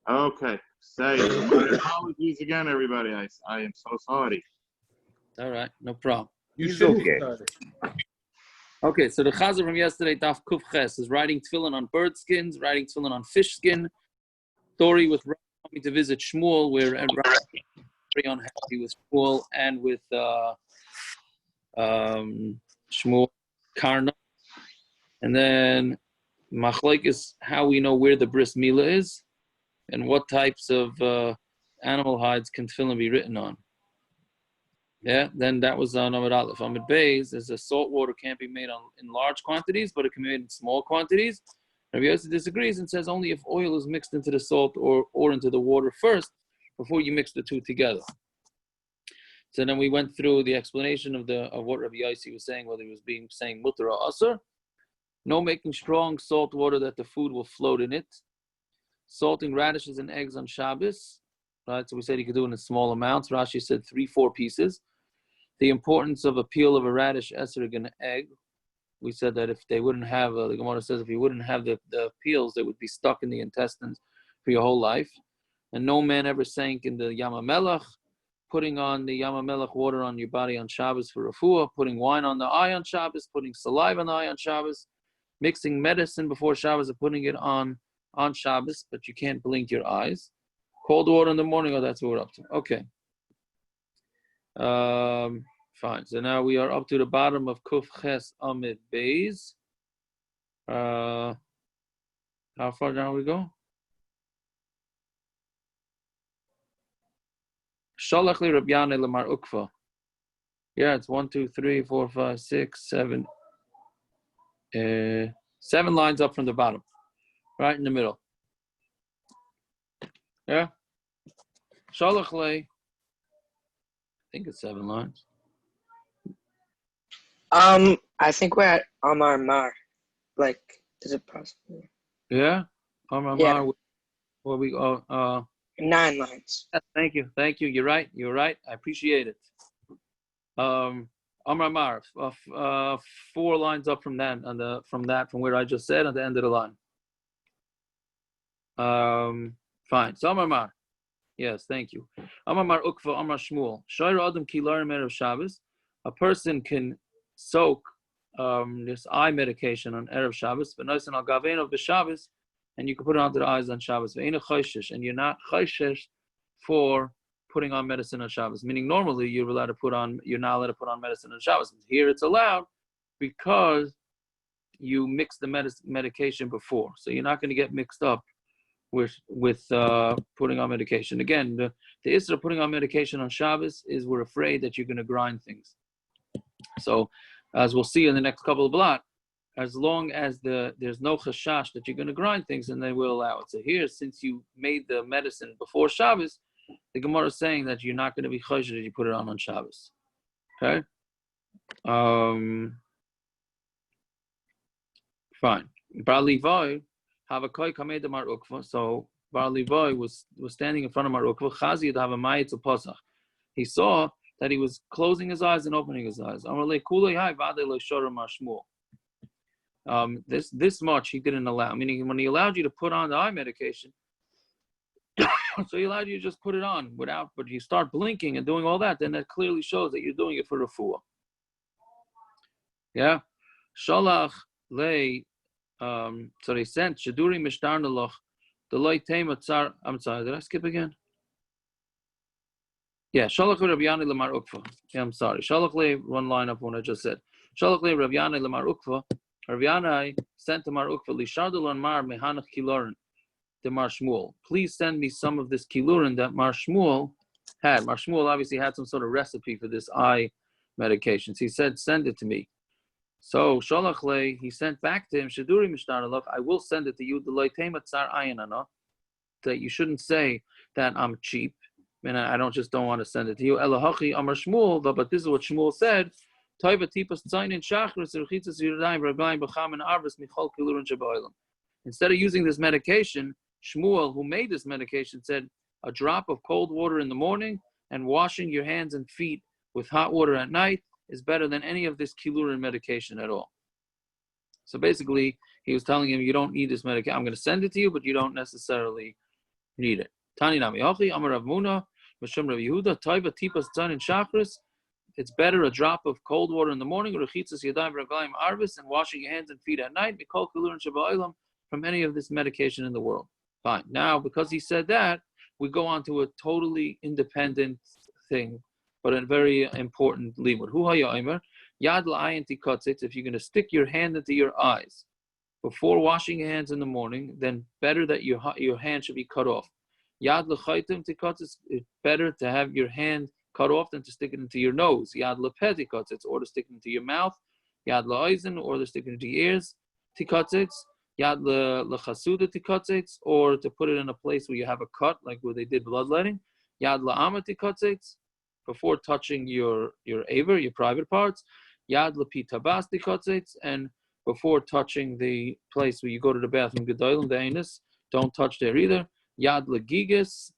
Okay. Say apologies again, everybody. I am so sorry. All right, no problem. He's okay. Okay, so the Chazer from yesterday, Daf Kuf Ches, is writing tefillin on bird skins, writing tefillin on fish skin. Story with Rav coming to visit Shmuel, where Rav was very unhappy with Shmuel and with Shmuel Karna. And then Machlekes, how we know where the bris milah is, and what types of animal hides can tefillin be written on. Yeah, then that was on Amud Aleph. Amud Beis is salt water can't be made in large quantities, but it can be made in small quantities. Rabbi Yosef disagrees and says only if oil is mixed into the salt or into the water first before you mix the two together. So then we went through the explanation of what Rabbi Yosef was saying, whether he was saying mutter or asur. No making strong salt water that the food will float in it. Salting radishes and eggs on Shabbos. Right, so we said you could do it in small amounts. Rashi said 3-4 pieces. The importance of a peel of a radish, esrog, and an egg. We said that if they wouldn't have, the Gemara says if you wouldn't have the peels, they would be stuck in the intestines for your whole life. And no man ever sank in the Yam HaMelech. Putting on the Yam HaMelech water on your body on Shabbos for refuah. Putting wine on the eye on Shabbos. Putting saliva on the eye on Shabbos. Mixing medicine before Shabbos and putting it on Shabbos, but you can't blink your eyes. Cold water in the morning, that's what we're up to. Okay. Fine. So now we are up to the bottom of Kuf Ches Amud Beis. How far down we go? Shalach li Rabbi Yanai lemar ukva. Yeah, it's 1, 2, 3, 4, 5, 6, 7. 7 lines up from the bottom. Right in the middle. Yeah? Shalach le. I think it's 7 lines. I think we're at Amar Mar. Like, is it possible? Yeah? Amar Mar. Where we go? 9 lines. Thank you. You're right. I appreciate it. Amar Mar. 4 lines up from that, from where I just said, at the end of the line. Fine. So Amar Mar. Yes, thank you. Amar Mar Ukva, Amar Shmuel. Shayra Adam Kilarim Erev Shabbos. A person can soak this eye medication on Erev Shabbos, but noisen al Gavein of B'Shabbos, and you can put it onto the eyes on Shabbos. Ve'ina Chayshish, and you're not Chayshish for putting on medicine on Shabbos. Meaning normally you're not allowed to put on medicine on Shabbos. Here it's allowed because you mix the medication before, so you're not going to get mixed up with putting on medication. Again, the issue of putting on medication on Shabbos is we're afraid that you're going to grind things. So, as we'll see in the next couple of blot, as long as there's no chashash that you're going to grind things, and they will allow it. So here, since you made the medicine before Shabbos, the Gemara is saying that you're not going to be choshesh that you put it on Shabbos. Okay? Fine. Bar Levi, Havakoi Kamei de Mar Ukva. So Bar Levi was standing in front of Mar Ukva. Chazi to have a mayit to Pasach. He saw that he was closing his eyes and opening his eyes. This much he didn't allow. Meaning when he allowed you to put on the eye medication, so he allowed you to just put it on but you start blinking and doing all that, then that clearly shows that you're doing it for refuah. Yeah? Shalach lei. So they sent Shaduri Mishtarnaloch, the light Tema Tsar. I'm sorry, did I skip again? Yeah, Shalach Rabbi Yanai Lemar Ukva. Yeah, I'm sorry. Shalach le, one line up what I just said. Shalach le Rabbi Yanai Lemar Ukva. Rabbi Yanai sent to Mar Ukva, Lishardalon Mar Mehanach Kilorin, to Mar Shmuel. Please send me some of this Kilurin that Mar Shmuel had. Mar Shmuel obviously had some sort of recipe for this eye medication. So he said, send it to me. So Shalach le, he sent back to him, Shaduri Mishtaralach, I will send it to you, the Laitema Tsar Ayanana, that you shouldn't say that I'm cheap, and I don't want to send it to you. Elahachi Amar Shmuel, but this is what Shmuel said. Instead of using this medication, Shmuel, who made this medication, said a drop of cold water in the morning and washing your hands and feet with hot water at night is better than any of this kilurin medication at all. So basically, he was telling him, you don't need this medication. I'm going to send it to you, but you don't necessarily need it. Tani Nami Ochi, Amar Rav Muna, Mishum Rav Yehuda, Taiva Tipas Zan in Shachris. It's better a drop of cold water in the morning, Rechitzas Yadayim Raglayim Arvis, and washing your hands and feet at night, Mikol Kulur and Shabba'ilam, from any of this medication in the world. Fine. Now, because he said that, we go on to a totally independent thing, but a very important limud. Hu ha'yomer, yad la'ayin tikatzitz, if you're going to stick your hand into your eyes before washing your hands in the morning, then better that your hand should be cut off. Yad l'chaytim tikatzitz, it's better to have your hand cut off than to stick it into your nose. Yad l'peh tikatzitz, or to stick it into your mouth. Yad la'oizen, or to stick it into your ears. Tikatzitz. Yad l'chasuda tikatzitz, or to put it in a place where you have a cut, like where they did bloodletting. Yad la'ama tikatzitz, before touching your aver, your private parts. Yad l'pi tabas tikatzitz, and before touching the place where you go to the bathroom, gedolim de'enis, don't touch there either. Yad l'gigas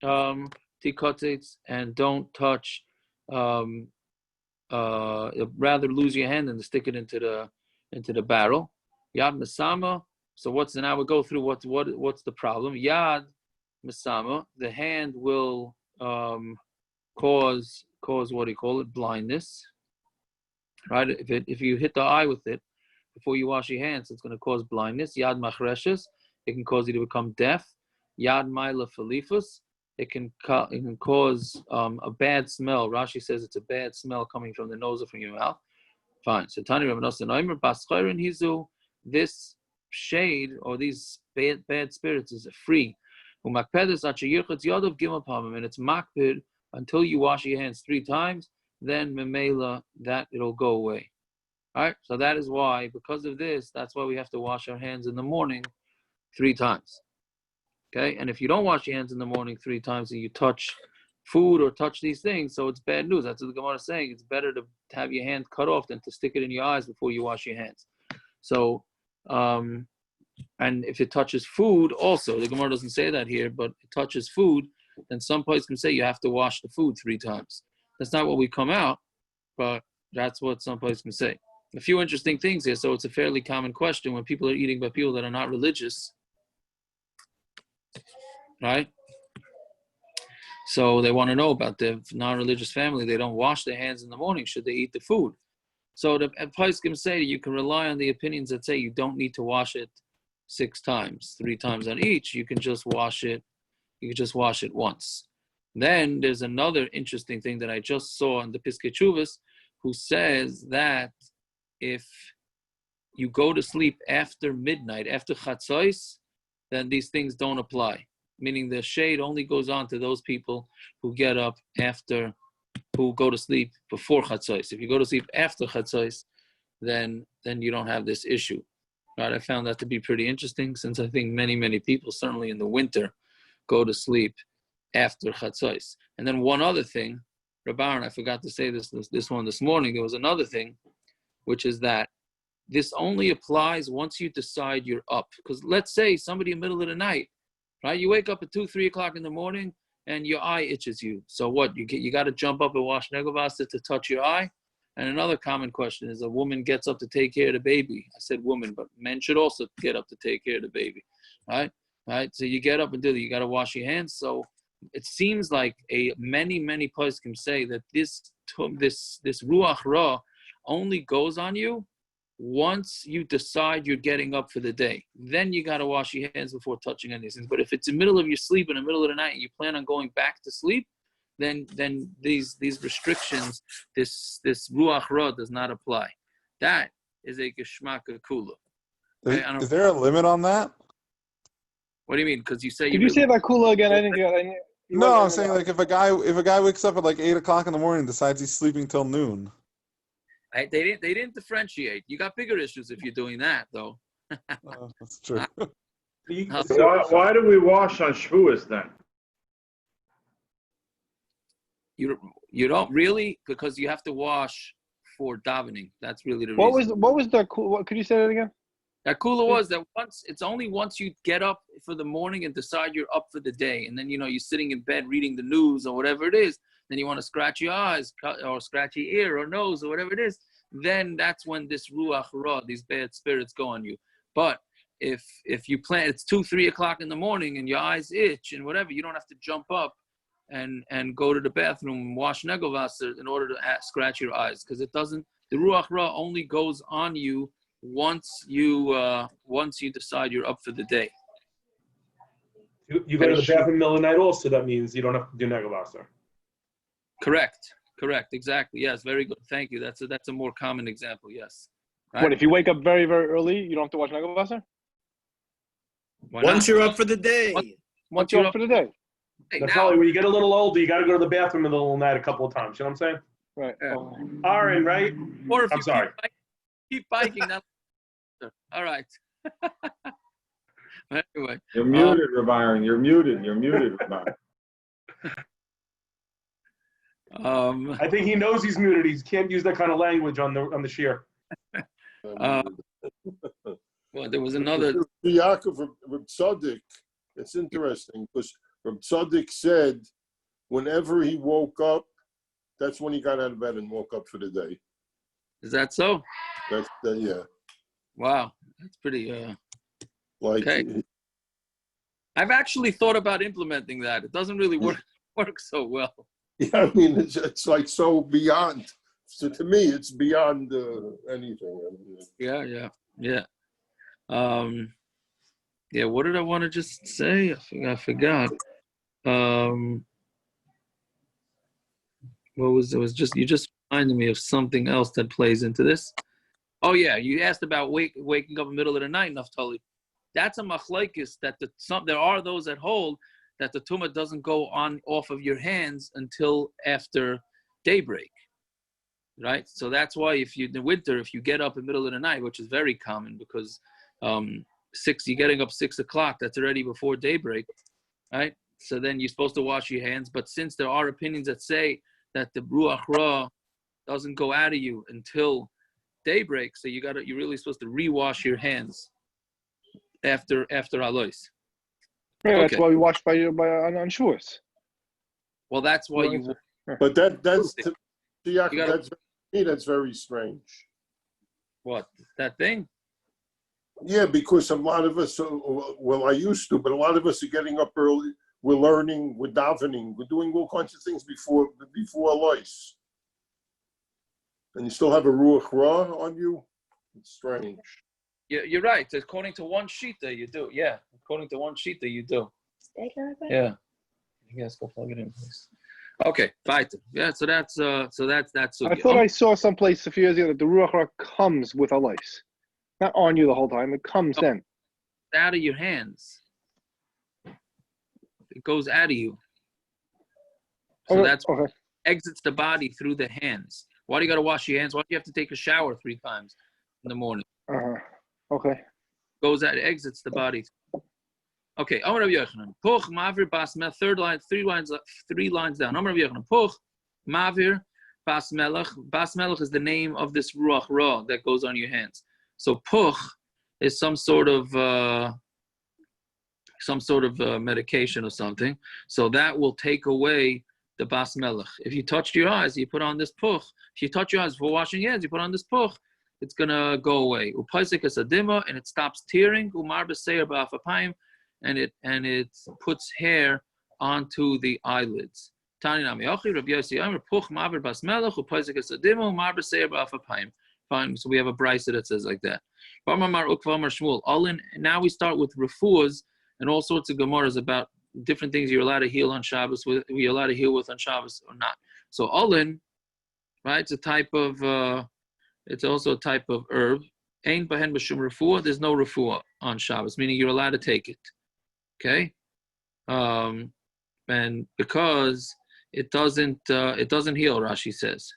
tikatzitz, and don't touch, rather lose your hand than to stick it into the barrel. Yad Masama. So now we go through what's the problem. Yad Masama, the hand will cause what do you call it? Blindness. Right? If you hit the eye with it before you wash your hands, it's going to cause blindness. Yad Machreshes, it can cause you to become deaf. Yad Maila Phalifus, it can cause a bad smell. Rashi says it's a bad smell coming from the nose or from your mouth. Fine. So Tani Rabbanos and Omer Baschayrin Hizu. This shade or these bad spirits is free. And it's makpid until you wash your hands 3 times, then memela, that it'll go away. All right, so that is why, because of this, that's why we have to wash our hands in the morning 3 times. Okay, and if you don't wash your hands in the morning 3 times and you touch food or touch these things, so it's bad news. That's what the Gemara is saying. It's better to have your hand cut off than to stick it in your eyes before you wash your hands. So, and if it touches food also, the Gemara doesn't say that here, but it touches food, then some places can say you have to wash the food 3 times. That's not what we come out, but that's what some places can say. A few interesting things here. So it's a fairly common question when people are eating by people that are not religious, right? So they want to know about the non-religious family. They don't wash their hands in the morning. Should they eat the food? So the advice can say you can rely on the opinions that say you don't need to wash it 6 times, 3 times on each. You can just wash it. You can just wash it once. Then there's another interesting thing that I just saw in the Piskei Teshuvos, who says that if you go to sleep after midnight, after Chatzos, then these things don't apply. Meaning the shade only goes on to those people who get up after, who go to sleep before Chatzos. If you go to sleep after Chatzos, then you don't have this issue. Right? I found that to be pretty interesting, since I think many people, certainly in the winter, go to sleep after Chatzos. And then one other thing, Rabban, I forgot to say this one this morning, there was another thing, which is that this only applies once you decide you're up. Because let's say somebody in the middle of the night, right? You wake up at 2, 3 o'clock in the morning and your eye itches you. So what? You got to jump up and wash negovasta to touch your eye? And another common question is a woman gets up to take care of the baby. I said woman, but men should also get up to take care of the baby, right? Right? So you get up and do that. You got to wash your hands. So it seems like many places can say that this ruach ra only goes on you once you decide you're getting up for the day. Then you got to wash your hands before touching any of these things. But if it's in the middle of your sleep, in the middle of the night, and you plan on going back to sleep, then these restrictions, this ruach ra does not apply. That is a geshmaka kula. Okay? Is there a limit on that? What do you mean? Because you say Could you say that kula again? I didn't get it. No, I'm saying like if a guy wakes up at like 8 o'clock in the morning and decides he's sleeping till noon. They didn't differentiate. You got bigger issues if you're doing that, though. That's true. Why do we wash on Shavuos then? You don't really, because you have to wash for davening. That's really the reason. What was the kula? Could you say that again? That kula was that it's only once you get up for the morning and decide you're up for the day, and then you're sitting in bed reading the news or whatever it is, then you want to scratch your eyes or scratch your ear or nose or whatever it is, then that's when this ruach ra, these bad spirits go on you. But if you plan, it's 2-3 o'clock in the morning and your eyes itch and whatever, you don't have to jump up and go to the bathroom and wash negelwasser in order to scratch your eyes, because it doesn't. The ruach ra only goes on you once you decide you're up for the day. You go to the bathroom in the middle of the night also, that means you don't have to do negelwasser. Correct, exactly. Yes, very good. Thank you. That's a more common example. Yes. Right? What if you wake up very, very early? You don't have to watch negelwasser? Once you're up for the day. Once you're up for the day. Hey, That's now, probably when you get a little older, you got to go to the bathroom in the middle of the night a couple of times. You know what I'm saying? Right. Yeah. Aaron, right? or if I'm you sorry. keep biking, that's all right. Anyway. You're muted, Rabbi Aaron. You're muted, Rabbi. I think he knows he's muted. He can't use that kind of language on the shear. Well, there was another. Yaakov Reb Tzaddik. It's interesting because Reb Tzaddik said whenever he woke up, that's when he got out of bed and woke up for the day. Is that so? That's yeah. Wow, that's pretty. Like, okay. I've actually thought about implementing that. It doesn't really work so well. yeah, I mean, it's like so beyond. So to me, it's beyond anything. Yeah. Yeah. What did I want to just say? I forgot. What was it? Was just you just reminded me of something else that plays into this. Oh yeah, you asked about waking up in the middle of the night, Naftali. That's a machlokes that there are those that hold that the tumah doesn't go on off of your hands until after daybreak, right? So that's why in the winter, if you get up in the middle of the night, which is very common because you're getting up 6 o'clock, that's already before daybreak, right? So then you're supposed to wash your hands. But since there are opinions that say that the ruach ra doesn't go out of you until daybreak, so you're really supposed to rewash your hands after alois. Yeah, that's Okay. why we wash on Shavuos. Well, that's why you. But that's to Yaakov, that's very strange. What, that thing? Yeah, because a lot of us, I used to, but a lot of us are getting up early. We're learning, we're davening, we're doing all kinds of things before Lois. And you still have a ruach ra on you? It's strange. Yeah, you're right. According to one shita, you do. Yeah, according to one shita, you do. Yeah. You guys go plug it in, please. Okay, weiter. Yeah, so that's. I thought I saw someplace a few years ago that the ruach ra comes with a lice, not on you the whole time. It comes then. It's out of your hands. It goes out of you. So that's what exits the body through the hands. Why do you got to wash your hands? Why do you have to take a shower 3 times in the morning? Okay. Goes out, exits the body. Okay, Amar Rav Yochanan. Puch, Mavir, Bas Melech. Third line, 3 lines down. Amar Rav Yochanan. Puch, Mavir, Bas Melech. Bas Melech is the name of this ruach ra that goes on your hands. So Puch is some sort of medication or something. So that will take away the Bas Melech. If you touched your eyes, you put on this Puch. If you touch your eyes before washing your hands, you put on this Puch. It's gonna go away. Upaisik is adima, and it stops tearing. Umar b'seir ba'afapayim, and it puts hair onto the eyelids. Tani nami ochi Rabbi Yossi Omer puch ma'aver bas melech upaisik is adima umar b'seir ba'afapayim. Fine. So we have a brisa that says like that. B'amar ukvamar Shmuel. Now we start with refuahs and all sorts of gemaras about different things you're allowed to heal on Shabbos. You're allowed to heal with on Shabbos or not. So olin, right? It's a type of. It's also a type of herb. Ein bahen b'shum refuah. There's no refuah on Shabbos, meaning you're allowed to take it. Okay, and because it doesn't heal. Rashi says,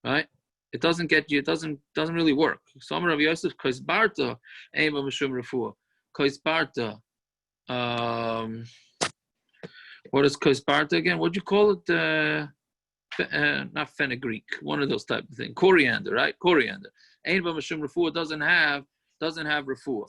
right? It doesn't get you. It doesn't really work. Some Rav Yosef koisbarta ein b'shum refuah. Koisbarta. What is koisbarta again? What'd you call it? Not fenugreek, one of those type of things. Coriander, right? Coriander. Ein ben mishum refuah doesn't have refuah.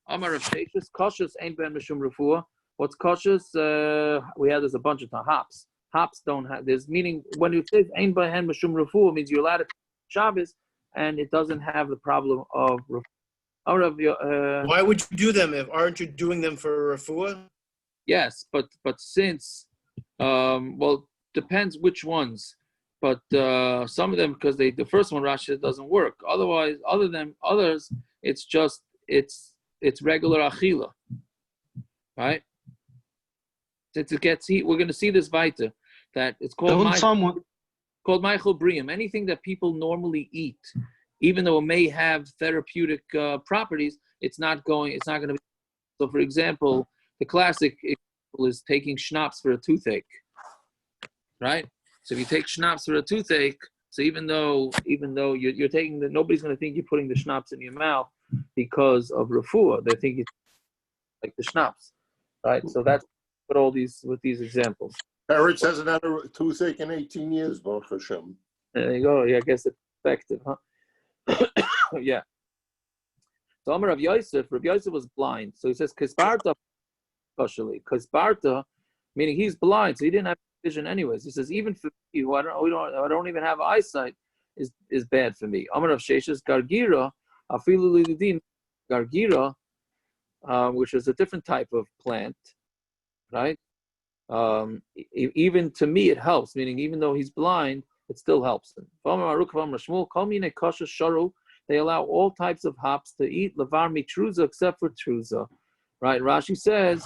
Amar Rav Sheshes koshes ein ben mishum refuah. What's koshes? There's a bunch of hops. Hops don't have. There's meaning when it says ein ben mishum refuah means you're allowed to Shabbos and it doesn't have the problem of refuah. Why would you do them if aren't you doing them for refuah? Yes, but since well, depends which ones. But some of them, because the first one Rashi says doesn't work. Otherwise, others, it's regular achila, right? Since it gets heat, we're going to see this weiter that it's called Michael Briam. Anything that people normally eat, even though it may have therapeutic properties, it's not going to be. So, for example, the classic example is taking schnapps for a toothache, right? So if you take schnapps for a toothache, so even though you're taking nobody's going to think you're putting the schnapps in your mouth because of refuah. They think it's like the schnapps, right? So that's what all these with these examples. Eretz hasn't had a toothache in 18 years, Baruch Hashem. There you go. Yeah, I guess it's effective, huh? Yeah. So Amar Rav Yosef was blind. So he says, Kisparta, Kisparta, meaning he's blind, so he didn't have vision anyways. He says, even for me, who I don't even have eyesight, is bad for me. Amar Rav Sheshes, Gargira, Afilu Lidin, Gargira, which is a different type of plant, right? Even to me, it helps, meaning even though he's blind, it still helps him. They allow all types of hops to eat levar mitruza except for truza, right? Rashi says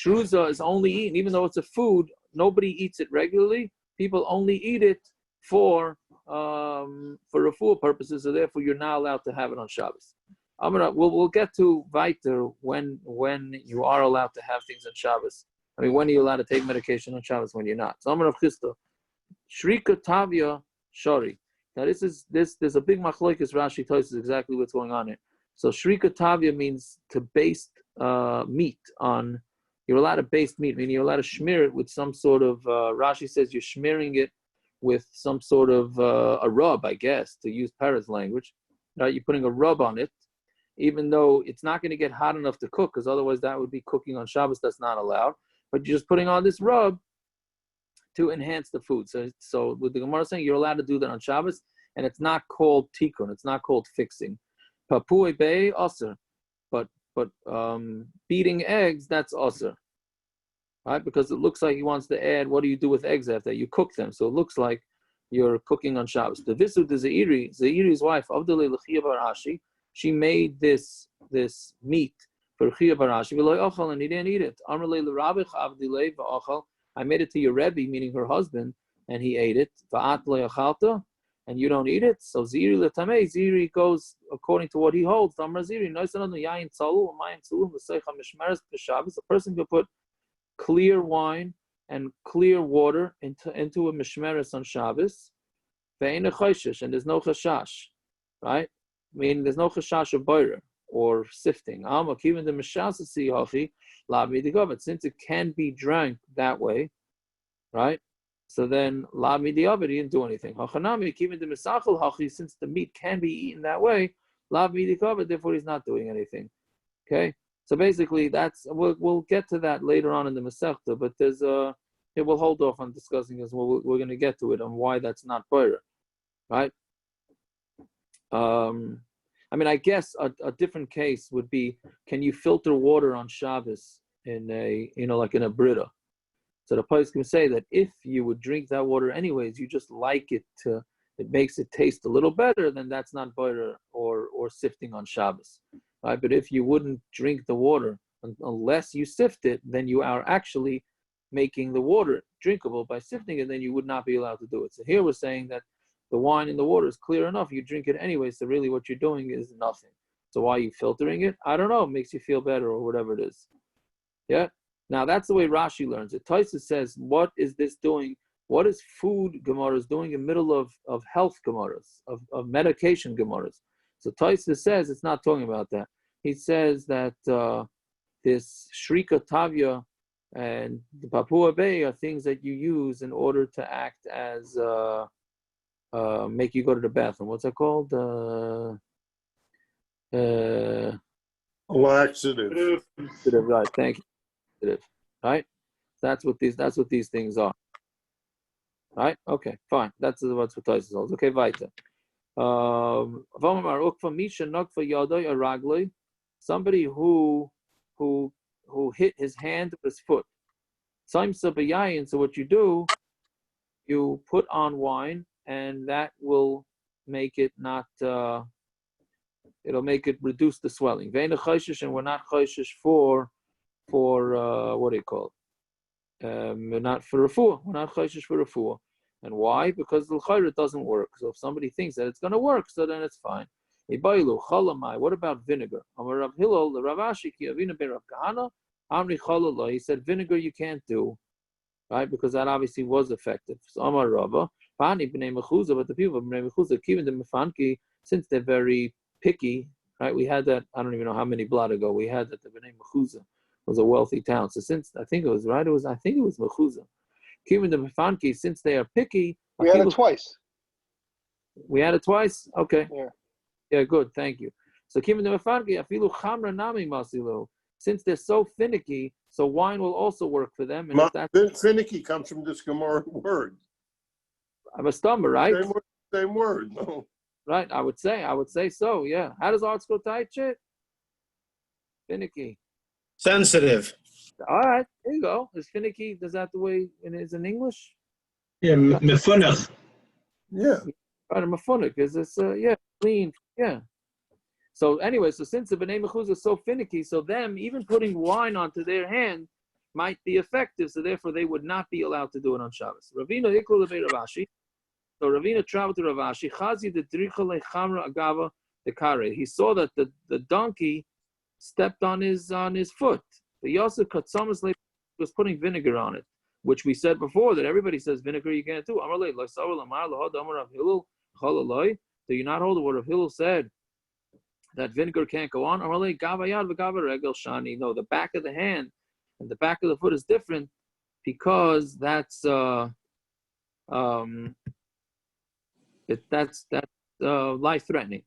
truza is only eaten, even though it's a food. Nobody eats it regularly. People only eat it for refuah purposes, so therefore you're not allowed to have it on Shabbos. We'll get to weiter when you are allowed to have things on Shabbos. I mean, when are you allowed to take medication on Shabbos? When you're not. So Amar Rav Chisda, Shrika Tavya Shari. Now there's a big machlokes. Rashi tells us exactly what's going on here. So Shrika Tavya means to baste meat on. You're allowed to baste meat, meaning you're allowed to smear it with some sort of. Rashi says you're smearing it with some sort of a rub, I guess, to use Paris language. Right? You're putting a rub on it, even though it's not going to get hot enough to cook, because otherwise that would be cooking on Shabbos. That's not allowed. But you're just putting on this rub to enhance the food. So with the Gemara saying you're allowed to do that on Shabbos, and it's not called tikkun, it's not called fixing. Papui bay aser, but beating eggs, that's aser, right? Because it looks like he wants to add. What do you do with eggs after you cook them? So it looks like you're cooking on Shabbos. The visu de Zeiri's wife, Avdalei L'chia bar Ashi, she made this meat for L'chia bar Ashi, and he didn't eat it. Amrlei l'Rabich Avdilei v'achal. I made it to your Rebbe, meaning her husband, and he ate it. Va'at le'achalta, and you don't eat it. So Ziri le'tamei, Ziri goes according to what he holds. Amar Ziri, noisananu yayin tzalul, mayim tzalul, v'seicha mishmeres b'Shabbos. A person can put clear wine and clear water into a mishmeres on Shabbos. Ve'ein choshesh, and there's no chashash, right? Meaning there's no chashash of boirer or sifting. Amak, even the mishasasi hachi, lav midigavet, since it can be drank that way, right? So then lav midigavet, he didn't do anything. Hachanami, even the misachel hachi, since the meat can be eaten that way, lav midigavet, therefore he's not doing anything. Okay, so basically we'll get to that later on in the Masechta, but we'll hold off on discussing this. We're going to get to it on why that's not boirer, right? I mean, I guess a different case would be, can you filter water on Shabbos in like in a Brita? So the place can say that if you would drink that water anyways, you just like it makes it taste a little better, then that's not boirer or sifting on Shabbos, right? But if you wouldn't drink the water unless you sift it, then you are actually making the water drinkable by sifting it, then you would not be allowed to do it. So here we're saying that the wine in the water is clear enough. You drink it anyway, so really what you're doing is nothing. So why are you filtering it? I don't know. It makes you feel better or whatever it is. Yeah? Now, that's the way Rashi learns it. Soices says, what is this doing? What is food Gemaras doing in the middle of health Gemaras, of medication Gemaras? So Soices says it's not talking about that. He says that this Shrika Tavya and the Papua Bay are things that you use in order to act as... make you go to the bathroom. What's that called? Laxative. Right. Thank you. Right. That's what these things are. Right. Okay. Fine. That's what Soices holds. Okay. Weiter. somebody who hit his hand with his foot. So what you do, you put on wine, and that will make it not. It'll make it reduce the swelling. And we're not chayshish for what do you call it? We're not for refuah. We're not chayshish for refuah. And why? Because the chayra doesn't work. So if somebody thinks that it's going to work, so then it's fine. What about vinegar? He said vinegar you can't do, right? Because that obviously was effective. So Amar Rava, but the people of Bnei Mechuza, since they're very picky, right? We had that, I don't even know how many blot ago, we had that the Bnei Mechuza was a wealthy town. So since, I think it was Mechuza. Kivin the Mefanki, since they are picky. We had it twice. We had it twice? Okay. Yeah. Yeah, good, thank you. So Kivin the Mefanki, afilu chamra nami masilu. Since they're so finicky, so wine will also work for them. And if that's finicky comes from this Gemara word. I'm a stummer, right? Same word, no. Right, I would say so, yeah. How does arts go tight shit? Finicky. Sensitive. All right, there you go. Is finicky, is that the way it is in English? Yeah, mefunach. Yeah. Right, mefunach is this, yeah, clean, yeah. So anyway, so since the Bnei Mechuzah is so finicky, so them even putting wine onto their hand might be effective, so therefore they would not be allowed to do it on Shabbos. Ravina iklu levei Ravashi. So Ravina traveled to Ravashi. Chazi the dricha lechamra agava the kare. He saw that the donkey stepped on his foot. The Yosef Katsamas was putting vinegar on it, which we said before that everybody says vinegar you can't do. Do you not hold the word of Hillel said that vinegar can't go on? No, the back of the hand and the back of the foot is different because that's life-threatening.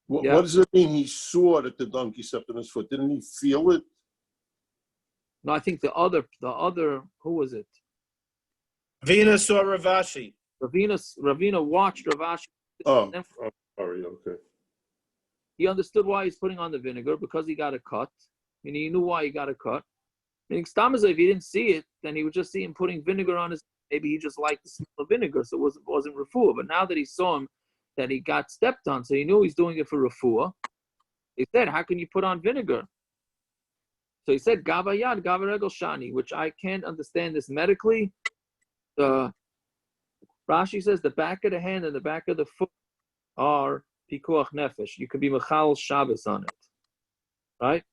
What does it mean he saw that the donkey stepped on his foot? Didn't he feel it? No, I think the other, who was it? Ravina saw Ravashi. Ravina watched Ravashi. Oh, sorry, okay. He understood why he's putting on the vinegar, because he got a cut. And he knew why he got a cut. Meaning, if he didn't see it, then he would just see him putting vinegar on his. Maybe he just liked the smell of vinegar, so it wasn't refuah. But now that he saw him, that he got stepped on, so he knew he's doing it for refuah. He said, "How can you put on vinegar?" So he said, "Gava yad, gava regel shani," which I can't understand this medically. Rashi says the back of the hand and the back of the foot are pikuach nefesh. You can be mechal Shabbos on it, right?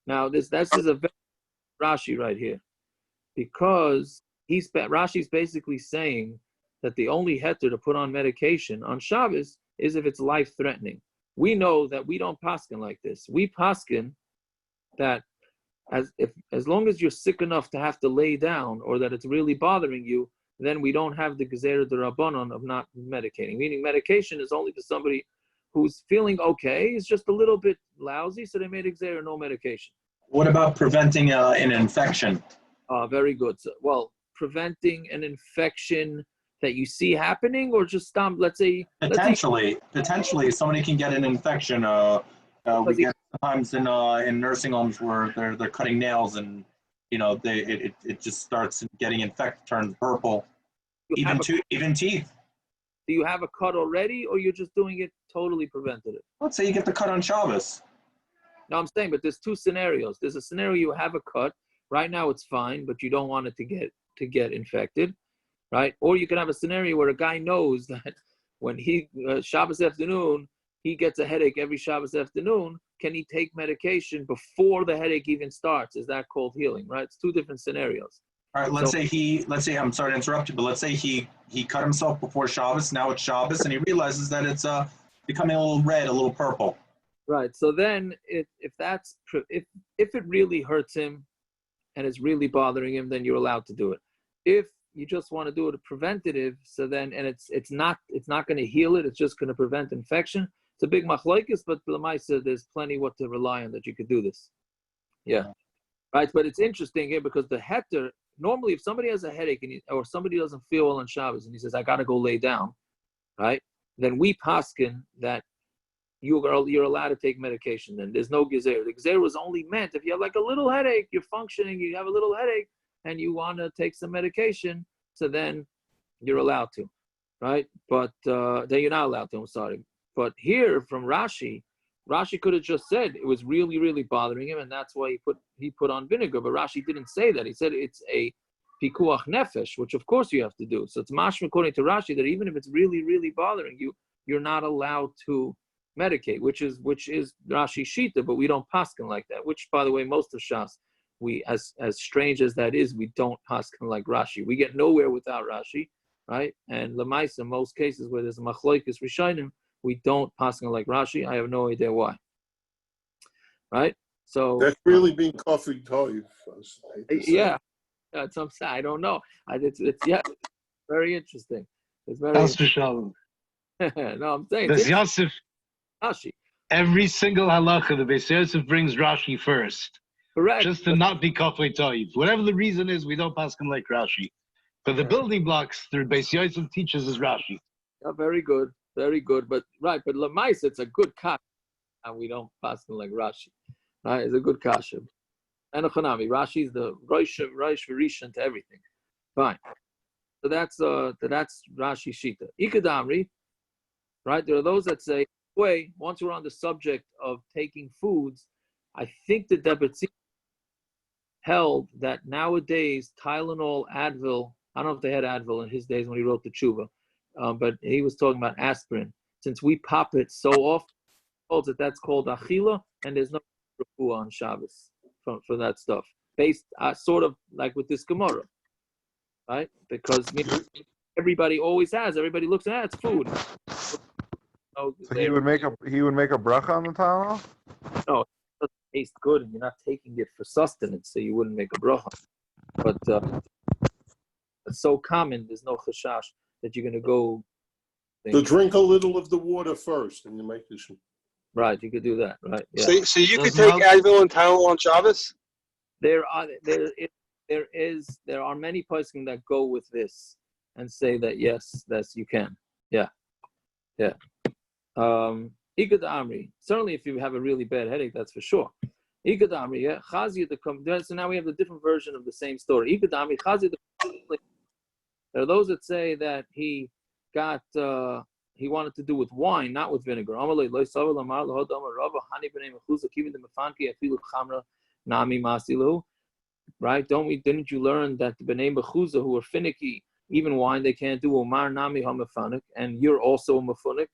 Now this is a very Rashi right here, because Rashi's basically saying that the only heter to put on medication on Shabbos is if it's life-threatening. We know that we don't paskin like this. We paskin that as long as you're sick enough to have to lay down or that it's really bothering you, then we don't have the gezerah d'Rabbanan of not medicating. Meaning medication is only to somebody who's feeling okay, is just a little bit lousy, so they made a gezerah, no medication. What about preventing an infection? Very good. So, well, preventing an infection that you see happening, or just stop, let's say potentially somebody can get an infection. We get sometimes in nursing homes where they're cutting nails, and it just starts getting infected, turns purple, even teeth. Do you have a cut already, or you're just doing it totally preventative? Let's say you get the cut on Shabbos. No, I'm saying, but there's two scenarios. There's a scenario you have a cut right now, it's fine, but you don't want it to get infected, right? Or you can have a scenario where a guy knows that when he Shabbos afternoon he gets a headache every Shabbos afternoon. Can he take medication before the headache even starts? Is that called healing? Right? It's two different scenarios. All right. Let's say I'm sorry to interrupt you, but let's say he cut himself before Shabbos. Now it's Shabbos, and he realizes that it's becoming a little red, a little purple. Right. So then, if it really hurts him and it's really bothering him, then you're allowed to do it. If you just want to do it a preventative, so then, and it's not going to heal it, it's just going to prevent infection. It's a big machlokes, but l'maisa, there's plenty what to rely on that you could do this. Yeah. Right. But it's interesting here because the heter, normally if somebody has a headache or somebody doesn't feel well on Shabbos and he says, I got to go lay down, right? Then we paskin that, you're allowed to take medication. Then there's no gezer. The gezer was only meant if you have like a little headache, you're functioning, you have a little headache, and you want to take some medication, so then you're allowed to, right? But then you're not allowed to. I'm sorry. But here from Rashi could have just said it was really, really bothering him, and that's why he put on vinegar. But Rashi didn't say that. He said it's a pikuach nefesh, which of course you have to do. So it's mashma according to Rashi that even if it's really, really bothering you, you're not allowed to medicate, which is Rashi Shita, but we don't paskin like that. Which, by the way, most of Shas, we as strange as that is, we don't paskin like Rashi. We get nowhere without Rashi, right? And Lamaisa, in most cases where there's a machloikis rishonim, we don't paskin like Rashi. I have no idea why, right? So That's really being coffee toy. Yeah, that's what I'm saying. I don't know. It's very interesting. It's very That's for sure. No, I'm saying Beis Yosef, Rashi. every single halacha, the Beis Yosef brings Rashi first. Correct. Just to not be kafei toiv. Whatever the reason is, we don't pass him like Rashi. But the building blocks the Beis Yosef teaches is Rashi. Yeah, very good. But Lamais, it's a good kasha, and we don't pass him like Rashi. Right? It's a good kasha. And Chanami, Rashi is the Rosh Rishon to everything. Fine. So that's Rashi Shita. Ikadamri, right? There are those that say, wait, once we're on the subject of taking foods, I think the Debetzi held that nowadays Tylenol, Advil, I don't know if they had Advil in his days when he wrote the Tshuva, but he was talking about aspirin. Since we pop it so often, holds that that's called achila, and there's no refuah on Shabbos for that stuff. Based sort of like with this Gemara, right? Because everybody always has. Everybody looks at it's food. So he would make a bracha on the Tylenol? No, it doesn't taste good, and you're not taking it for sustenance, so you wouldn't make a bracha. But it's so common. There's no chashash that you're going to go. So drink a little of the water first, and you make this. Right, you could do that. Right. Yeah. So you could take Advil and Tylenol on Shabbos? There are many poskim that go with this and say that yes, you can. Yeah. Ikad Amri. Certainly, if you have a really bad headache, that's for sure. Ikad Amri. Yeah. Chazi to come. So now we have a different version of the same story. Ikad Amri. Chazi to. There are those that say that he got. He wanted to do with wine, not with vinegar. Right? Didn't you learn that the B'nai Mechuza who are finicky, even wine they can't do, Omar Nami HaMefanik, and you're also a Mefunik,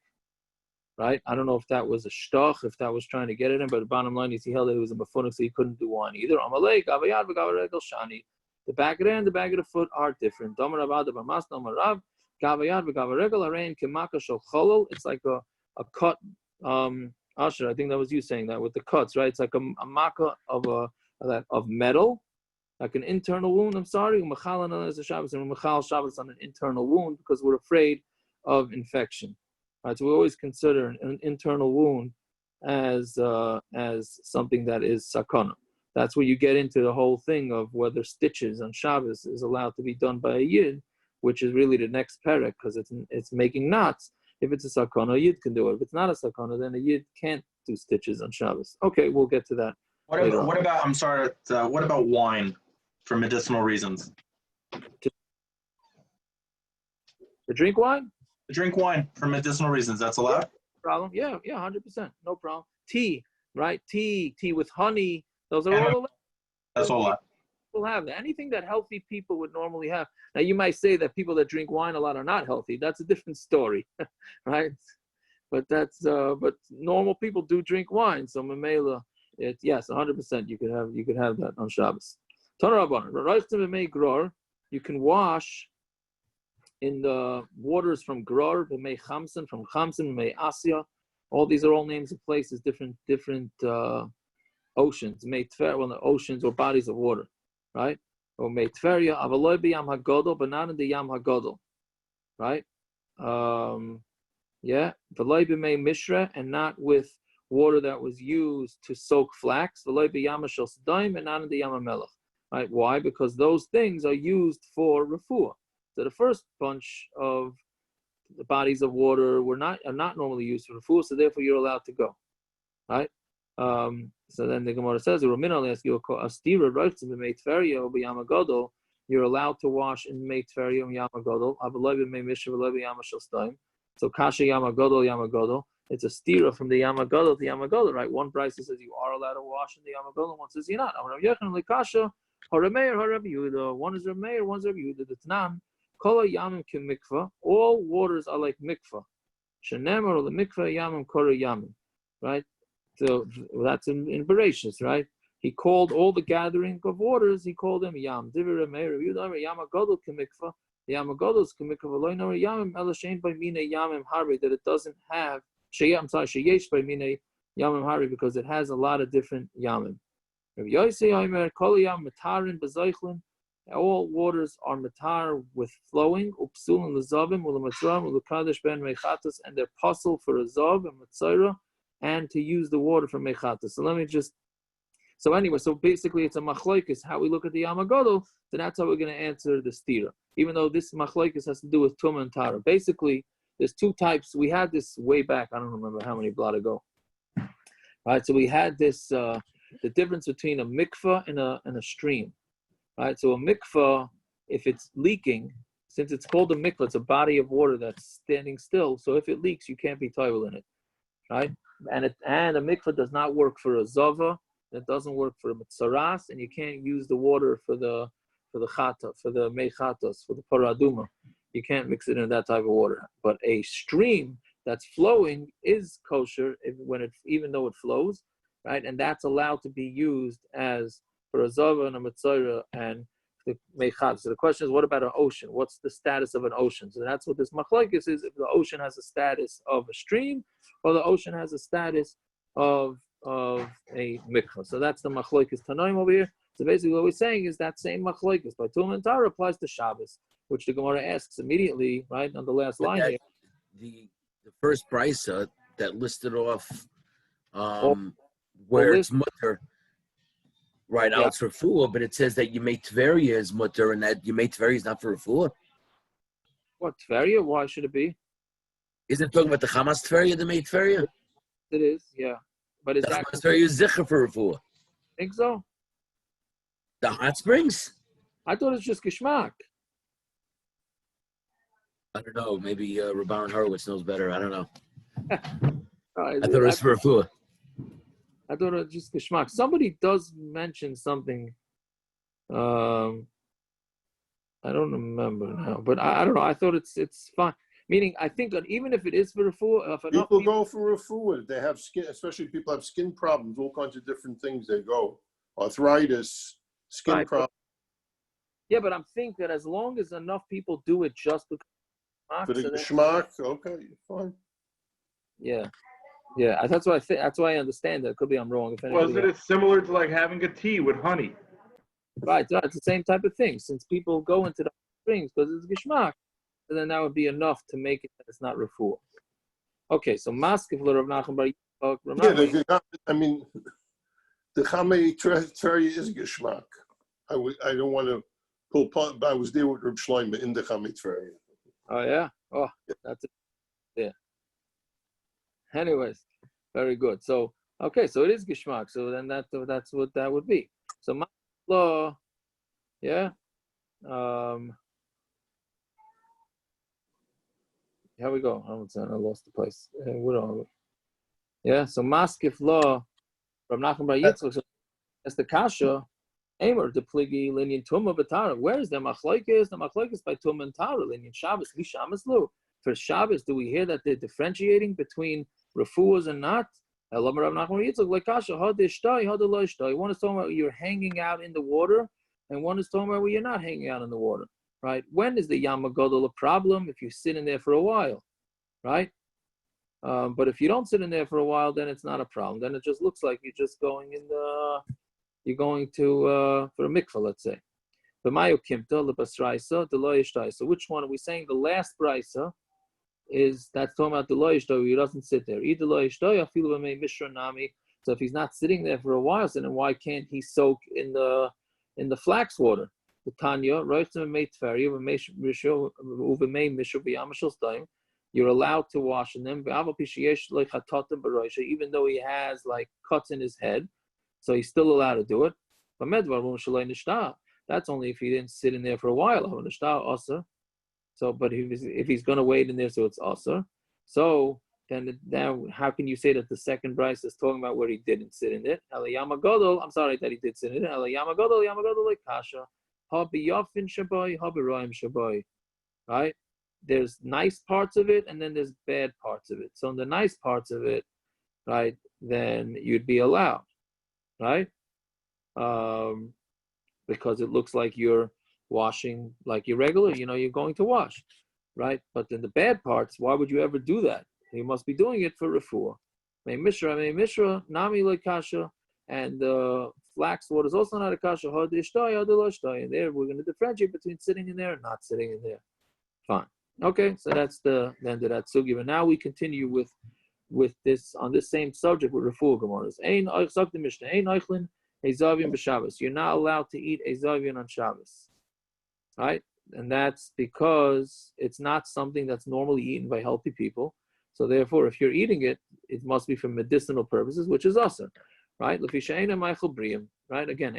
right? I don't know if that was a shtoch, if that was trying to get at him, but the bottom line is he held that he was a Mefunik, so he couldn't do wine either. Amalei, Gavayad, Gavaregel Shani. The back of the hand and the back of the foot are different. It's like a cut. Asher, I think that was you saying that with the cuts, right? It's like a makkah of metal, like an internal wound. I'm sorry, Shabbos and Shabbos on an internal wound because we're afraid of infection. Right, so we always consider an internal wound as something that is sakana. That's where you get into the whole thing of whether stitches on Shabbos is allowed to be done by a yid, which is really the next parak because it's making knots. If it's a sakana, a yid can do it. If it's not a sakana, then a yid can't do stitches on Shabbos. Okay, we'll get to that. What about I'm sorry. What about wine for medicinal reasons? To drink wine? To drink wine for medicinal reasons. That's allowed. Problem? Yeah, 100%. No problem. Tea, right? Tea with honey. Those are all. That's all. People have that. Anything that healthy people would normally have. Now you might say that people that drink wine a lot are not healthy. That's a different story, right? But but normal people do drink wine. So mamela, yes, 100%. You could have that on Shabbos. You can wash in the waters from Gror, from Chamsin, Asya. All these are all names of places, different oceans, the oceans or bodies of water, right? Or Meitferia, Avaloi Yam Hagodol, but not in the Yam Hagodol, right? V'loi b'mei Mishra, and not with water that was used to soak flax. V'loi b'yam shel Sodom, and not in the Yam HaMelech, right? Why? Because those things are used for refuah. So the first bunch of the bodies of water are not normally used for refuah, so therefore you're allowed to go, right? So then the Gemara says, you're allowed to wash in Mei Tferia and Yama Godol. So Kasha Yama Godol, Yama Godol. It's a stira from the Yama Godol to Yama Godol, right? One price says you are allowed to wash in the Yama Godol, one says you're not. One is Rameir, one is Rabbi Yehuda. The Tanan, Kola Yamim Kim Mikvah. All waters are like mikvah. Shenemar or the mikvah Yamim Kora Yamim, right? So that's in Bereshis, right? He called all the gathering of waters, he called them Yam. Divir Rameir, Rabbi Yehuda, Yama Godol Kim Mikvah. The Yama Godol is Kim Mikvah. Lo Nor Yamim Elashein by Mina Yamim Harbi, that it doesn't have. Sheyesh by Mina Yamim Hari, because it has a lot of different Yamim. Rabbi Yossi Omer Kol Yam Matarin Bezoichlin. All waters are matar with flowing. Upsulin Lazavim Ulamatzram Ulakadesh Ben Mechatas, and they're puzzle for a zav and matzara, and to use the water for mechatas. So let me just. So anyway, so basically it's a machlokes how we look at the Yama Godol. So that's how we're going to answer the stira. Even though this machlokes has to do with tumah and tara. Basically, there's two types. We had this way back. I don't remember how many blot ago. All right, so we had this, the difference between a mikvah and a stream. All right, so a mikvah, if it's leaking, since it's called a mikvah, it's a body of water that's standing still. So if it leaks, you can't be toivel in it, right? And a mikvah does not work for a zava. It doesn't work for a mitzaras, and you can't use the water for the chata, for the mechatos, for the paraduma. You can't mix it in that type of water. But a stream that's flowing is kosher even though it flows, right? And that's allowed to be used as for a zava and a mitzvah and the mechat. So the question is, what about an ocean? What's the status of an ocean? So that's what this machlokes is: if the ocean has a status of a stream, or the ocean has a status of a mikvah. So that's the machlokes tanoim over here. So basically, what we're saying is that same machlokes by tumah and tara applies to Shabbos, which the Gemara asks immediately, right on the last line here. The first brisa that listed off where it's mutter, right? Out for refuah, but it says that you make tveria is mutter, and that you make tveria is not for refuah. What tveria? Why should it be? Isn't it talking about the chamas tveria, the made tveria? It is, yeah. But is the that chamas tveria is zicher for refuah? I think so. The hot springs? I thought it's just geschmack. I don't know. Maybe Rabban Horowitz knows better. I don't know. I thought it was for refuah. I thought it was just geschmack. Somebody does mention something. I don't remember now, but I don't know. I thought it's fine. Meaning, I think that even if it is for refuah, people go for refuah. They have skin, especially people have skin problems, all kinds of different things. They go arthritis, skin problems. Yeah, but I'm thinking that as long as enough people do it just because. For the geschmack, okay, fine. Yeah. That's what I think. That's why I understand that. Could be I'm wrong. Wasn't it similar to like having a tea with honey? Right. It's the same type of thing. Since people go into the springs because it's geschmack, and then that would be enough to make it that it's not refuah. Okay, so maskif Rav Nachman bar Yitzchak. Yeah, I mean, the chamei tveria is geschmack. I don't want to pull. I was there with Reb Shlomo in the chamei tveria. Oh yeah. Oh, that's it. Yeah. Anyways, very good. So okay, so it is geschmack. So then that's what that would be. So my law, yeah. Here we go. I lost the place. What are we? Yeah. So maskif law from Nachman bar Yitzchak. So that's the kasha. Aimer the pligi linyan tumah b'tara. Where is the machlokes? The machlokes by tumah and tara linyan Shabbos. Shabbos lo. For Shabbos, do we hear that they're differentiating between refuahs and not? One is talking about you're hanging out in the water, and one is talking about where you're not hanging out in the water, right? When is the Yama Godol a problem? If you sit in there for a while, right? But if you don't sit in there for a while, then it's not a problem. Then it just looks like you're just going you're going to for a mikvah, let's say. So which one are we saying? The last brisa is that's talking about the lo yishto. He doesn't sit there. Either lo yishto, afilu b'mei mishra nami. So if he's not sitting there for a while, so then why can't he soak in the flax water? The Tanya, roitzim b'mei tferi, b'mei mishra b'yamashal stayim. you're allowed to wash in them. Even though he has like cuts in his head, so he's still allowed to do it. That's only if he didn't sit in there for a while. So, but if he's going to wait in there, so it's also. So then now, how can you say that the second Bryce is talking about where he didn't sit in it? I'm sorry that he did sit in it. Like kasha, right? There's nice parts of it, and then there's bad parts of it. So in the nice parts of it, right, then you'd be allowed, right? Because it looks like you're washing like you're regular, you're going to wash, right? But then the bad parts, why would you ever do that? You must be doing it for refuah. Mishra, nami like kasha, and flax water is also not a kasha. And there we're going to differentiate between sitting in there and not sitting in there. Fine. Okay, so that's the end of that sugi. But now we continue with this on this same subject with refuah gemaras. You're not allowed to eat ezavian on Shabbos, right? And that's because it's not something that's normally eaten by healthy people. So therefore, if you're eating it, it must be for medicinal purposes, which is awesome, right? Right? Again,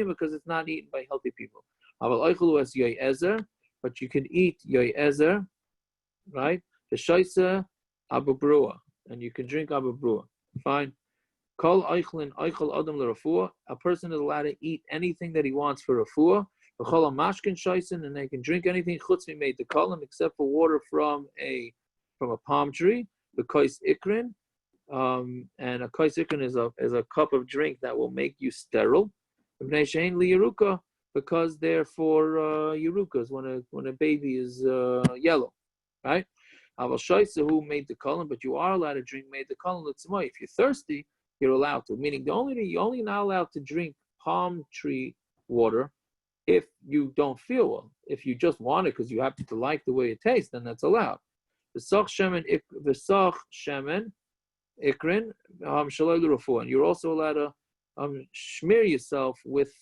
because it's not eaten by healthy people. But you can eat yoyezer, right? The soices, ababurua, and you can drink ababurua. Fine. Kol oichlin oichel adam l'refuah. A person is allowed to eat anything that he wants for refuah. V'chol mashkin shoysen, and they can drink anything chutz made to kolam except for water from a palm tree. The kois ikrin, and a kois ikrin is a cup of drink that will make you sterile. V'nei shein liyeruka, because they're for yerukas when a baby is yellow, right? Aval shoyse who made the kolam, but you are allowed to drink made the kolam l'tzmai. If you're thirsty, you're allowed to. Meaning you're only not allowed to drink palm tree water if you don't feel well. If you just want it because you happen to like the way it tastes, then that's allowed. V'sach shemen ikrin shaloi l'refuah, and you're also allowed to smear yourself with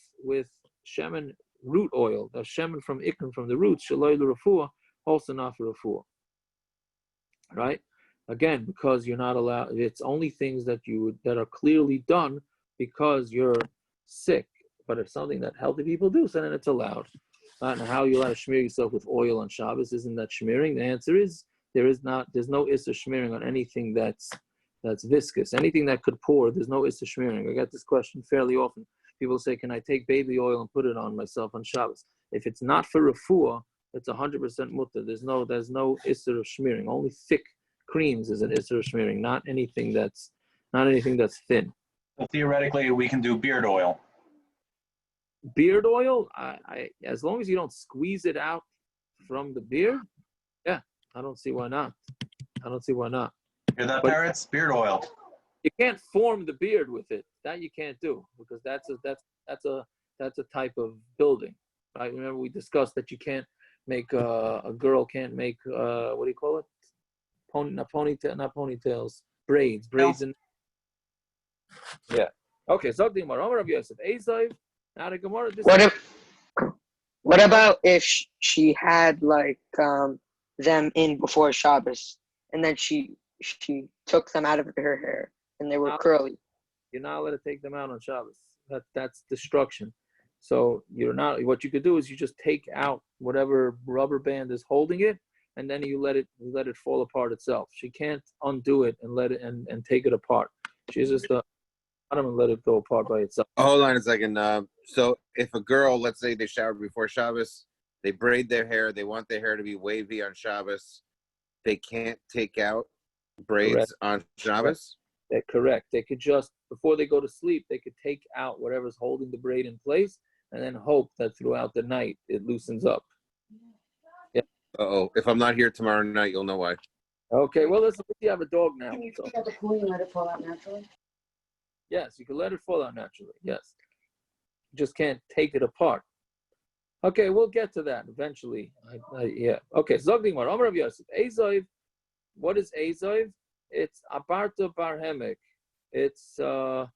shemen root oil. The shemen from ikrin, from the roots, shaloi l'refuah, also not for refuah. Right? Again, because you're not allowed. It's only things that are clearly done because you're sick. But if something that healthy people do, so then it's allowed. And how you allowed to smear yourself with oil on Shabbos? Isn't that smearing? The answer is there's no issa smearing on anything that's viscous. Anything that could pour, there's no issa smearing. I get this question fairly often. People say, "Can I take baby oil and put it on myself on Shabbos?" If it's not for refuah, it's 100% mutter. There's no issa of smearing. Only thick creams is an issa of smearing, not anything that's thin. Well, theoretically, we can do beard oil. Beard oil, I as long as you don't squeeze it out from the beard, yeah, I don't see why not. Hear that, parrots? Beard oil. You can't form the beard with it. That you can't do because that's a type of building, right? Remember we discussed that you can't make a girl can't make what do you call it? Not ponytails, braids and yeah. Okay, so the Gemara, Rav Yosef, Ezav. Now the Gemara. What about if she had like them in before Shabbos, and then she took them out of her hair and they were curly? You're not allowed to take them out on Shabbos. That's destruction. So you're not. What you could do is you just take out whatever rubber band is holding it, and then you let it fall apart itself. She can't undo it and let it and take it apart. She's just and let it go apart by itself. Hold on a second. So if a girl, let's say they showered before Shabbos, they braid their hair, they want their hair to be wavy on Shabbos, they can't take out braids on Shabbos? That's correct. They could just, before they go to sleep, they could take out whatever's holding the braid in place and then hope that throughout the night it loosens up. Yeah. If I'm not here tomorrow night, you'll know why. Okay, well, listen, you have a dog now. Can you take out the pool and let it fall out naturally? Yes, you can let it fall out naturally. Yes. You just can't take it apart. Okay, we'll get to that eventually. Yeah. Okay, Zogding Mar, Amar Rav Yosef. Ezav, what is Ezav? It's Abarta Bar Hemek. It's Abarta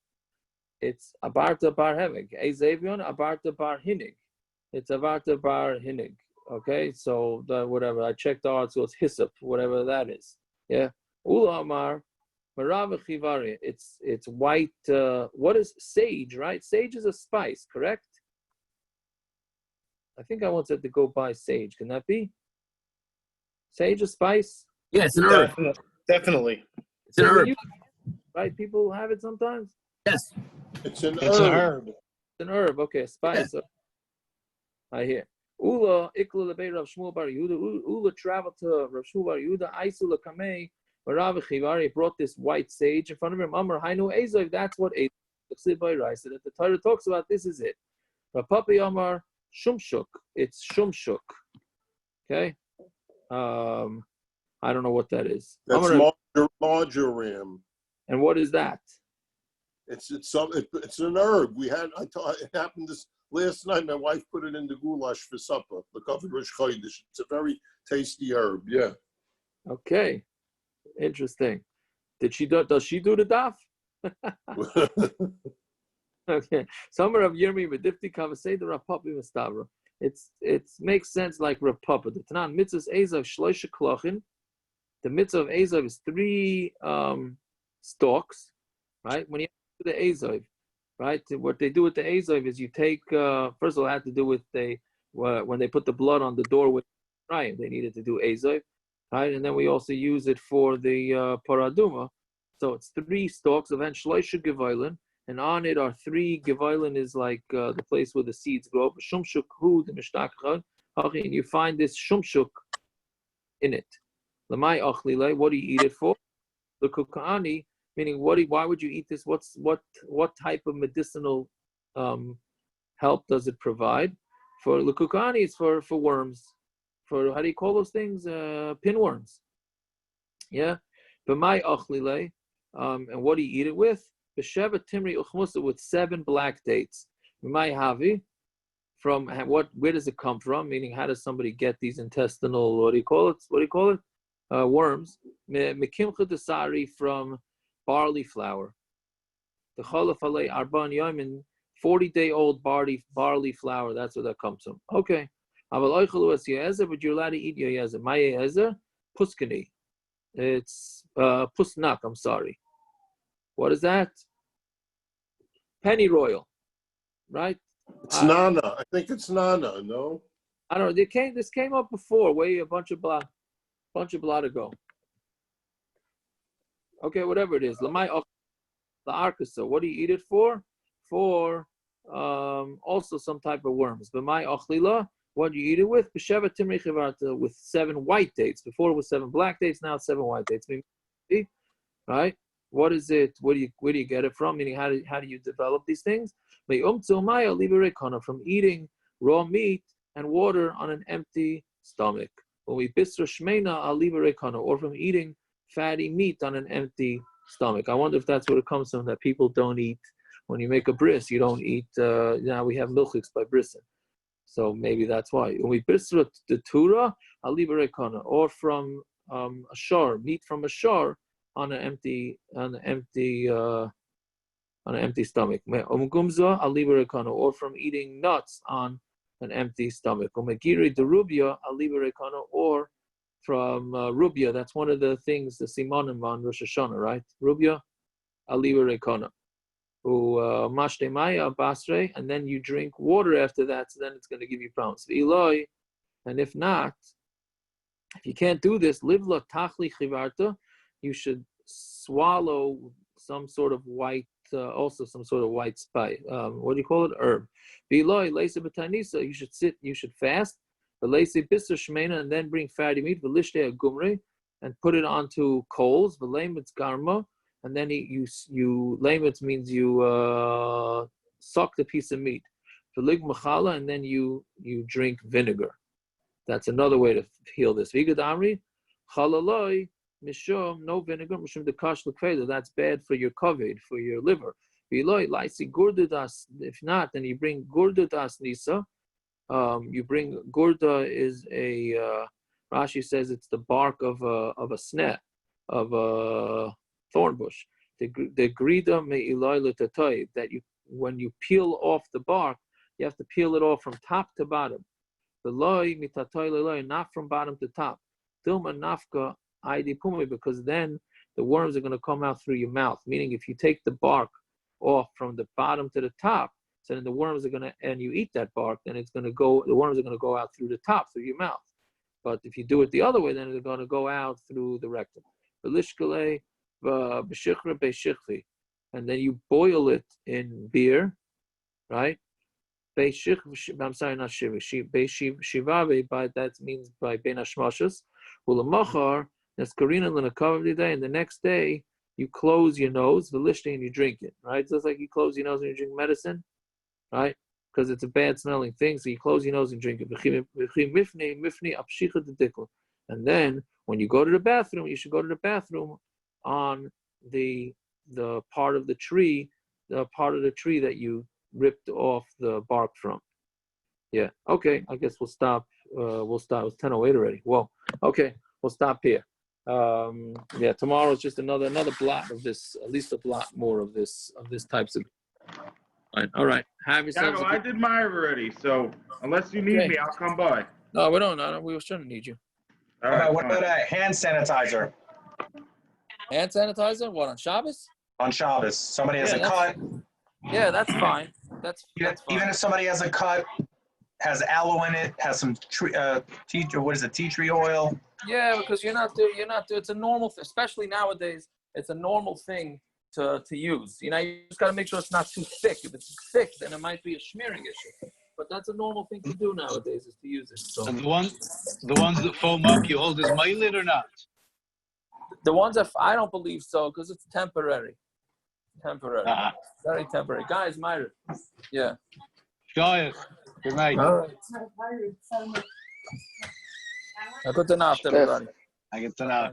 Bar Hemek. Ezavion, Abarta Bar Hinig. It's Abarta Bar Hinig. Okay, so the whatever I checked the art, so it's hyssop, whatever that is. Yeah. Ula Amar Marava Chivari. It's white. What is sage? Right? Sage is a spice, correct? I think I once had to go buy sage. Can that be? Sage a spice? Yeah, it's an herb. Definitely. It's an herb. Right? People have it sometimes? Yes. It's an It's herb. a herb. It's an herb. Okay, a spice. Yeah. I hear. Ula Ikla Lebei Rav Shmuel Bar Yehuda. Ula traveled to Rav Shmuel Bar Yehuda. Aisula Kamei. Rav Chivari brought this white sage in front of him. Amar Hainu Ezov. That's what Ezov. So that the Torah talks about. This is it. Rav Papi Amar Shumshuk. It's Shumshuk. Okay. I don't know what that is. That's marjoram. And what is that? It's an herb. It happened this last night. My wife put it in the goulash for supper. The covered Rosh Chodesh. It's a very tasty herb. Yeah. Okay. Interesting. Does she do the daf? Okay. Summer of Yirmi Medifti Kavasei the Rapapi Mustavra. It makes sense like Rapapa. The Tanan mitzvahs Ezav Shloisha Klochin. The mitzvah of Ezav is 3 stalks, right? When you do the Ezav, right? What they do with the Ezav is you take first of all, it had to do with when they put the blood on the doorway, right? They needed to do Ezav, right? And then we also use it for the paraduma. So it's 3 stalks of Shloisha Gevailin. And on it are 3. Gevailin is like the place where the seeds grow. Shumshuk hu the mishtachad. And you find this shumshuk in it. Lamai achlilei. What do you eat it for? The kukani, meaning why would you eat this? What type of medicinal help does it provide? For the kukani, it's for worms. For how do you call those things? Pinworms. Yeah. Lamai achlilei. And what do you eat it with? B'sheva timri uchmusa with 7 black dates. Mimai havi, from where does it come from? Meaning, how does somebody get these intestinal? What do you call it? Worms. Mekimcha desari, from barley flour. The cholaf alei arban yomin, 40-day-old barley flour. That's where that comes from. Okay. Aval oichalu es yezer, but you're allowed to eat your yezer. My yezer, puskani. It's pusnak. I'm sorry. What is that? Penny royal, right? It's Nana. I think it's Nana. No. I don't know. This came up before, way a bunch of blood ago. Okay, whatever it is. Lamai the arkasa. What do you eat it for? For also some type of worms. But my achlila. What do you eat it with? B'sheva timri chivarta, with 7 white dates. Before it was 7 black dates. Now it's 7 white dates. Right? What is it? Where do you get it from? Meaning, how do you develop these things? From eating raw meat and water on an empty stomach. When we bisra shmeina or from eating fatty meat on an empty stomach. I wonder if that's where it comes from, that people don't eat. When you make a bris, you don't eat. Now we have milchiks by brising, so maybe that's why. When we bisra the tura alibarekana, or from a shar, meat from a shar, on an empty stomach. Or from eating nuts on an empty stomach. Or from rubia. That's one of the things, the simonim on Rosh Hashanah, right? Rubia, aliba rekana. Mashte maya basre, and then you drink water after that, so then it's going to give you problems. And if not, if you can't do this, livla tachli chivarta, you should swallow some sort of white, also some sort of white spice. What do you call it? Herb. You should sit. You should fast. And then bring fatty meat. And put it onto coals. Garma. And then you laymet means you suck the piece of meat. And then you drink vinegar. That's another way to heal this. Mishum, no vinegar, mishum the kash l'kveda. That's bad for your kovid, for your liver. If not, then you bring gurdudas nisa. You bring gurda is a Rashi says it's the bark of a sneh, of a thorn bush. The grida me'ilai l'tatoi, that when you peel off the bark, you have to peel it off from top to bottom. The loy mitatoy loy, not from bottom to top. Dilma nafka ID pumi, because then the worms are going to come out through your mouth. Meaning, if you take the bark off from the bottom to the top, so then the worms are going to, and you eat that bark, then it's going to go, the worms are going to go out through the top, through your mouth. But if you do it the other way, then they're going to go out through the rectum. And then you boil it in beer, right? I'm sorry, not shiva. Shivabe, by that means by ben hashmashas. Ulamachar, that's karina l'nakav day, and the next day you close your nose, velishni, and you drink it, right? Just like you close your nose when you drink medicine, right? Because it's a bad smelling thing, so you close your nose and drink it. And then when you go to the bathroom, you should go to the bathroom on the part of the tree that you ripped off the bark from. Yeah. Okay. I guess we'll stop. It's 10:08 already. Well, okay. We'll stop here. Yeah. Tomorrow is just another block of this. At least a block more of this types of. All right. Have yourselves. Yago, I did mine already. So unless you need me, I'll come by. No, we don't. No, we shouldn't need you. All right. What about hand sanitizer? Hand sanitizer? What, on Shabbos? On Shabbos, somebody has a cut. Yeah, that's fine. That's fine. Even if somebody has a cut, has aloe in it, has some tea tree oil. Yeah, because you're not doing. It's a normal, especially nowadays. It's a normal thing to use. You just got to make sure it's not too thick. If it's thick, then it might be a smearing issue. But that's a normal thing to do nowadays, is to use it. So. And the ones that foam up, you hold as milet or not? The ones that I don't believe so, because it's temporary. Very temporary. Guys, Myra. Yeah. Good night. All right. Good night, everybody. I get to know.